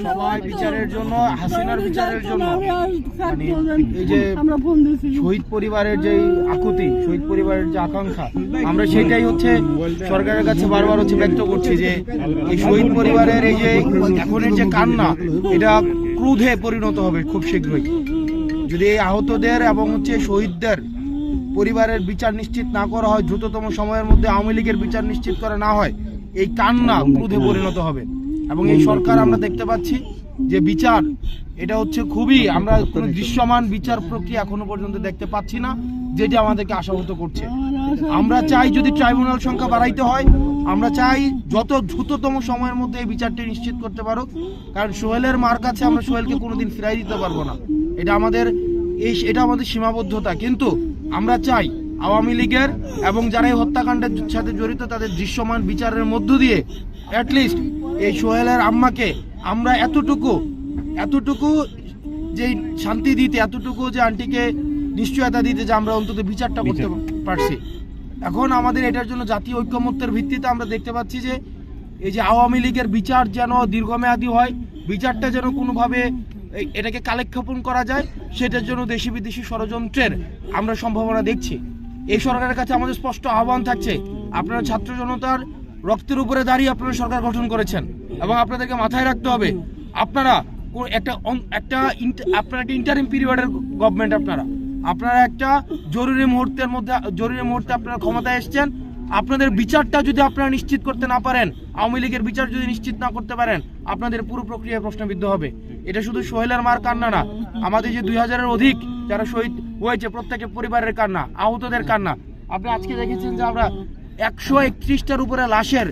সবাই বিচারের জন্য, হাসিনার বিচারের জন্য, এই যে শহীদ পরিবারের যে আকুতি, শহীদ পরিবারের যে আকাঙ্ক্ষা, আমরা সেটাই হচ্ছে সরকারের কাছে বারবার হচ্ছে ব্যক্ত করছি যে এই শহীদ পরিবারের এই যে এখনের যে কান্না, এটা ক্রোধে পরিণত হবে খুব শীঘ্রই। যদি এই আহতদের এবং হচ্ছে শহীদদের পরিবারের বিচার নিশ্চিত না করা হয়, দ্রুততম সময়ের মধ্যে আওয়ামী লীগের বিচার নিশ্চিত করা না হয়, এই কান্না ক্রোধে পরিণত হবে। এবং এই সরকার আমরা দেখতে পাচ্ছি যে বিচার, এটা হচ্ছে খুবই, আমরা কোনো দৃশ্যমান বিচার প্রক্রিয়া এখনো পর্যন্ত দেখতে পাচ্ছি না, যেটা আমাদেরকে আশাহত করছে। আমরা চাই যদি ট্রাইব্যুনাল সংখ্যা বাড়াইতে হয়, আমরা চাই যত দ্রুততম সময়ের মধ্যে এই বিচারটি নিশ্চিত করতে পারুক। কারণ সোহেলের মার কাছে আমরা সোহেলকে কোনোদিন ফিরাই দিতে পারবো না, এটা আমাদের সীমাবদ্ধতা। কিন্তু আমরা চাই আওয়ামী লীগের এবং যারা এই হত্যাকাণ্ডের সাথে জড়িত তাদের দৃশ্যমান বিচারের মধ্য দিয়ে অ্যাটলিস্ট এই সোহেলের আম্মাকে আমরা এতটুকু যে শান্তি দিতে, এতটুকু যে আন্টিকে নিশ্চয়তা দিতে যে আমরা অন্তত বিচারটা করতে পারছি। এখন আমাদের এটার জন্য জাতীয় ঐক্যমত্যের ভিত্তিতে আমরা দেখতে পাচ্ছি যে এই যে আওয়ামী লীগের বিচার যেন দীর্ঘমেয়াদী হয়, বিচারটা যেন কোনোভাবে এটাকে কালেক্ষেপণ করা যায়, সেটার জন্য দেশি বিদেশি ষড়যন্ত্রের আমরা সম্ভাবনা দেখছি। এই সরকারের কাছে আমাদের স্পষ্ট আহ্বান থাকছে, আপনারা ছাত্র জনতার রক্তের উপরে দাঁড়িয়ে আপনারা সরকার গঠন করেছেন এবং আপনাদেরকে মাথায় রাখতে হবে আপনারা একটা ইন্টারিম পিরিয়ডের গভর্নমেন্ট, আপনারা একটা জরুরি মুহূর্তে আপনারা ক্ষমতায় এসেছেন। আপনাদের বিচারটা যদি আপনারা নিশ্চিত করতে না পারেন, আওয়ামী লীগের বিচার যদি নিশ্চিত না করতে পারেন, আপনাদের পুরো প্রক্রিয়া প্রশ্নবিদ্ধ হবে। এটা শুধু সোহেলের মার কান্না না, আমাদের যে 2000-এর অধিক যারা শহীদ হয়েছে প্রত্যেকের পরিবারের কান্না, আহতদের কান্না। আপনি আজকে দেখেছেন যে আমরা 131টার উপরে লাশের